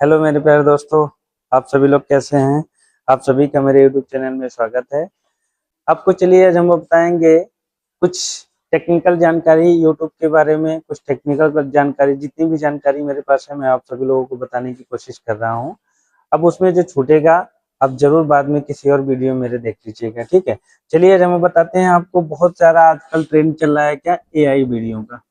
Hello मेरे प्यारे दोस्तों, आप सभी लोग कैसे हैं। आप सभी का मेरे यूट्यूब चैनल में स्वागत है। आपको चलिए आज हम बताएंगे कुछ टेक्निकल जानकारी यूट्यूब के बारे में। कुछ टेक्निकल जानकारी, जितनी भी जानकारी मेरे पास है मैं आप सभी लोगों को बताने की कोशिश कर रहा हूं। अब उसमें जो छूटेगा आप जरूर बाद में किसी और वीडियो मेरे देख लीजिएगा, ठीक है। चलिए आज हम बताते हैं आपको। बहुत सारा आजकल ट्रेंड चल रहा है क्या, AI वीडियो का,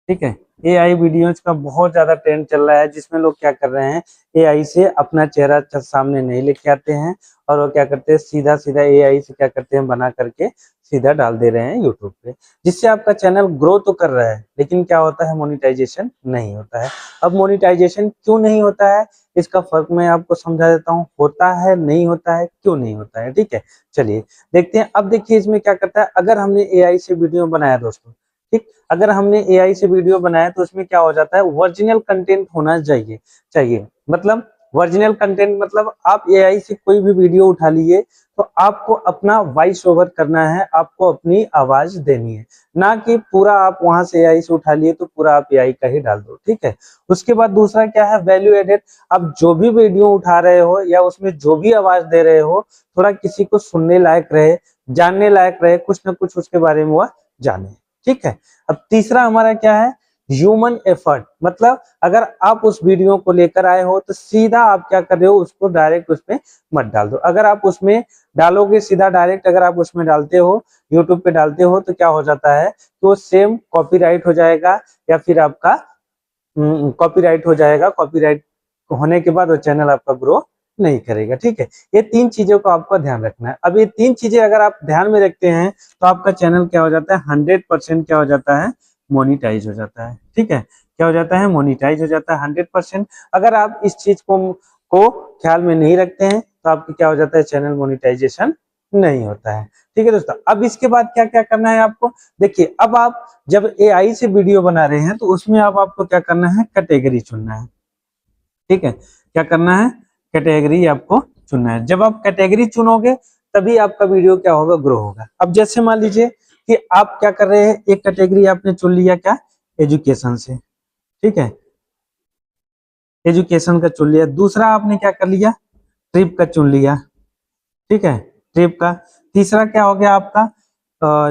ठीक है। AI वीडियोज का बहुत ज्यादा ट्रेंड चल रहा है, जिसमें लोग क्या कर रहे हैं, AI से अपना चेहरा सामने नहीं लेके आते हैं और वो क्या करते हैं, सीधा सीधा AI से क्या करते हैं, बना करके सीधा डाल दे रहे हैं यूट्यूब पे, जिससे आपका चैनल ग्रो तो कर रहा है, लेकिन क्या होता है, मोनिटाइजेशन नहीं होता है। अब मोनिटाइजेशन क्यों नहीं होता है, इसका फर्क मैं आपको समझा देता हूँ। होता है, नहीं होता है, क्यों नहीं होता है, ठीक है। चलिए देखते हैं। अब देखिए इसमें क्या करता है, अगर हमने AI से वीडियो बनाया दोस्तों, ठीक, अगर हमने AI से वीडियो बनाया तो उसमें क्या हो जाता है, ओरिजिनल कंटेंट होना चाहिए मतलब ओरिजिनल कंटेंट मतलब आप AI से कोई भी वीडियो उठा लिए तो आपको अपना वॉइस ओवर करना है, आपको अपनी आवाज देनी है, ना कि पूरा आप वहां से AI से उठा लिए तो पूरा आप AI का ही डाल दो, ठीक है। उसके बाद दूसरा क्या है, वैल्यू एडेड। आप जो भी वीडियो उठा रहे हो या उसमें जो भी आवाज दे रहे हो, थोड़ा किसी को सुनने लायक रहे, जानने लायक रहे, कुछ ना कुछ उसके बारे में वह जाने, ठीक है। अब तीसरा हमारा क्या है, ह्यूमन एफर्ट। मतलब अगर आप उस वीडियो को लेकर आए हो तो सीधा आप क्या कर रहे हो, उसको डायरेक्ट उसमें मत डाल दो। अगर आप उसमें डालोगे सीधा डायरेक्ट, अगर आप उसमें डालते हो, यूट्यूब पे डालते हो, तो क्या हो जाता है, तो सेम कॉपीराइट हो जाएगा या फिर आपका कॉपीराइट हो जाएगा। कॉपीराइट होने के बाद वो चैनल आपका ग्रो नहीं करेगा, ठीक है। ये तीन चीजों को आपको ध्यान रखना है। अब ये तीन चीजें अगर आप ध्यान में रखते हैं तो आपका चैनल क्या हो जाता है, 100% क्या हो जाता है, मोनिटाइज हो जाता है, ठीक है। क्या हो जाता है, मोनिटाइज हो जाता है 100%। अगर आप इस चीज को ख्याल में नहीं रखते हैं तो आपकी क्या हो जाता है, चैनल मोनिटाइजेशन नहीं होता है, ठीक है दोस्तों। अब इसके बाद क्या क्या करना है आपको, देखिए अब आप जब AI से वीडियो बना रहे हैं तो उसमें अब आपको क्या करना है, कैटेगरी चुनना है, ठीक है। क्या करना है, कैटेगरी आपको चुनना है। जब आप कैटेगरी चुनोगे तभी आपका वीडियो क्या होगा, ग्रो होगा। अब जैसे मान लीजिए कि आप क्या कर रहे हैं, एक कैटेगरी आपने चुन लिया, क्या, एजुकेशन से, ठीक है, एजुकेशन का चुन लिया। दूसरा आपने क्या कर लिया, ट्रिप का चुन लिया, ठीक है, ट्रिप का। तीसरा क्या हो गया आपका,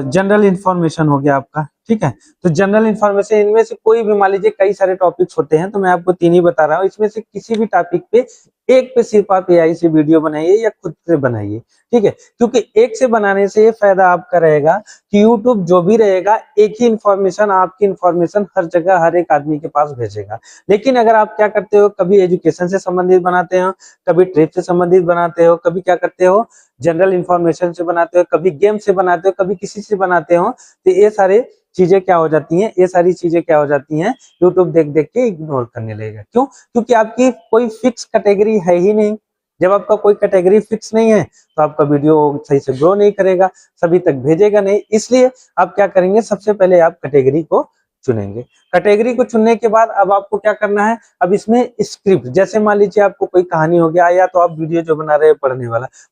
जनरल इंफॉर्मेशन हो गया आपका, ठीक है। तो जनरल इंफॉर्मेशन, इनमें से कोई भी, मान लीजिए कई सारे टॉपिक्स होते हैं तो मैं आपको तीन ही बता रहा हूँ, इसमें से किसी भी टॉपिक पे एक पे सिर्फ आप AI से वीडियो बनाइए या खुद से बनाइए, ठीक है। क्योंकि एक से बनाने से ये फायदा आपका रहेगा कि यूट्यूब जो भी रहेगा एक ही इंफॉर्मेशन, आपकी इंफॉर्मेशन हर जगह हर एक आदमी के पास भेजेगा। लेकिन अगर आप क्या करते हो, कभी एजुकेशन से संबंधित बनाते हो, कभी ट्रिप से संबंधित बनाते हो, कभी क्या करते हो, जनरल इंफॉर्मेशन से बनाते हो, कभी गेम से बनाते हो, कभी किसी से बनाते हो, तो ये सारे चीजें क्या हो जाती हैं, ये सारी चीजें क्या हो जाती हैं, यूट्यूब देख देख के इग्नोर करने लगेगा। क्यों, क्योंकि आपकी कोई फिक्स कैटेगरी है ही नहीं। जब आपका कोई कैटेगरी फिक्स नहीं है तो आपका वीडियो सही से ग्रो नहीं करेगा, सभी तक भेजेगा नहीं। इसलिए आप क्या करेंगे, सबसे पहले आप कैटेगरी को चुनेंगे। कैटेगरी को चुनने के बाद अब आपको क्या करना है, अब इसमें स्क्रिप्ट, जैसे मान लीजिए आपको कोई कहानी हो गया, या तो आप वीडियो जो बना रहे हैं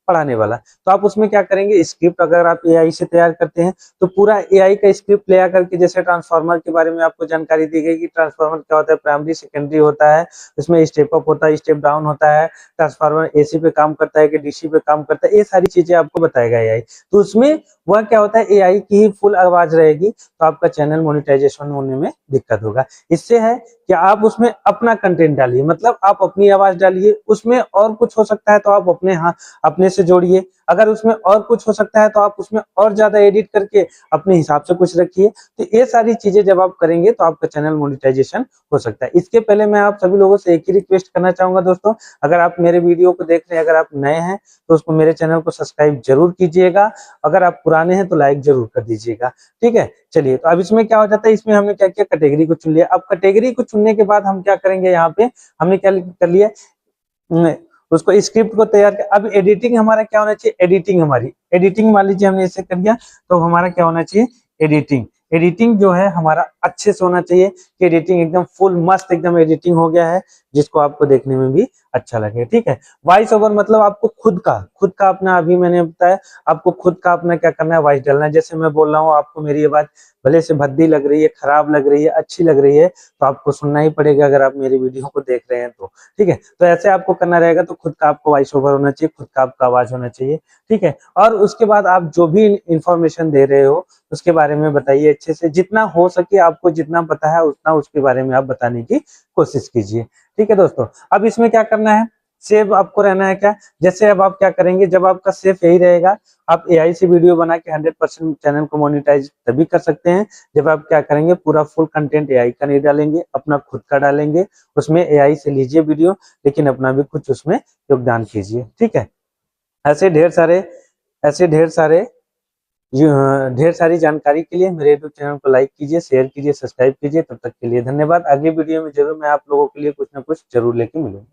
पढ़ाने वाला, तो आप उसमें क्या करेंगे, स्क्रिप्ट अगर आप AI से तैयार करते हैं तो पूरा AI का स्क्रिप्ट ले आकर के, जैसे ट्रांसफार्मर के बारे में आपको जानकारी दी गई कि ट्रांसफार्मर क्या होता है, प्राइमरी सेकेंडरी होता है, उसमें स्टेप अप होता है, स्टेप डाउन होता है, ट्रांसफार्मर AC पे काम करता है कि DC पे काम करता है, ये सारी चीजें आपको बताएगा AI। तो उसमें वह क्या होता है, AI की ही फुल आवाज रहेगी, तो आपका चैनल मोनिटाइजेशन होने में दिक्कत होगा। इससे है कि आप उसमें अपना कंटेंट डालिए, मतलब आप अपनी आवाज डालिए, उसमें और कुछ हो सकता है तो आप अपने से जोड़िए, अगर उसमें और कुछ हो सकता है तो आप उसमें और ज्यादा एडिट करके अपने हिसाब से कुछ रखिए। तो ये सारी चीजें जब आप करेंगे तो आपका चैनल मोनिटाइजेशन हो सकता है। इसके पहले मैं आप सभी लोगों से एक ही रिक्वेस्ट करना चाहूंगा दोस्तों, अगर आप मेरे वीडियो को देख रहे हैं, अगर आप नए हैं तो उसको मेरे चैनल को सब्सक्राइब जरूर कीजिएगा, अगर आप पुराने हैं तो लाइक जरूर कर दीजिएगा, ठीक है। चलिए, तो अब इसमें क्या हो जाता है, इसमें हमने क्या किया, कैटेगरी को चुन लिया। अब कैटेगरी को चुनने के बाद हम क्या करेंगे, यहाँ पे हमने क्या कर लिया, उसको स्क्रिप्ट को तैयार कर। अब एडिटिंग हमारा क्या होना चाहिए, एडिटिंग मान लीजिए हमने ऐसे कर दिया तो हमारा क्या होना चाहिए, एडिटिंग जो है हमारा अच्छे से होना चाहिए कि एडिटिंग एकदम फुल मस्त एकदम एडिटिंग हो गया है, जिसको आपको देखने में भी अच्छा लगे। ठीक है, वॉइस ओवर मतलब आपको खुद का अपना, अभी मैंने बताया आपको खुद का अपना क्या करना है, वॉइस डालना है। जैसे मैं बोल रहा हूँ, आपको मेरी ये बात भले से भद्दी लग रही है, खराब लग रही है, अच्छी लग रही है, तो आपको सुनना ही पड़ेगा अगर आप मेरी वीडियो को देख रहे हैं तो। ठीक है, तो ऐसे आपको करना रहेगा, तो खुद का आपको वॉइस ओवर होना चाहिए, खुद का आपका आवाज होना चाहिए। ठीक है, और उसके बाद आप जो भी इंफॉर्मेशन दे रहे हो उसके बारे में बताइए अच्छे से, जितना हो सके आपको जितना पता है उतना उसके बारे में आप बताने की कोशिश कीजिए। ठीक है दोस्तों, अब इसमें क्या करना है, सेव आपको रहना है क्या, जैसे अब आप क्या करेंगे, जब आपका सेफ यही रहेगा, आप एआई से वीडियो बना के 100% चैनल को मोनेटाइज तभी कर सकते हैं जब आप क्या करेंगे, पूरा फुल कंटेंट एआई का नहीं डालेंगे, अपना खुद का डालेंगे, उसमें एआई से लीजिए वीडियो, लेकिन अपना भी कुछ उसमें योगदान कीजिए। ठीक है, ऐसे ढेर सारे ढेर सारी जानकारी के लिए मेरे यूट्यूब चैनल को लाइक कीजिए, शेयर कीजिए, सब्सक्राइब कीजिए। तब तक के लिए धन्यवाद। अगली वीडियो में जरूर मैं आप लोगों के लिए कुछ ना कुछ जरूर लेके मिलूंगा।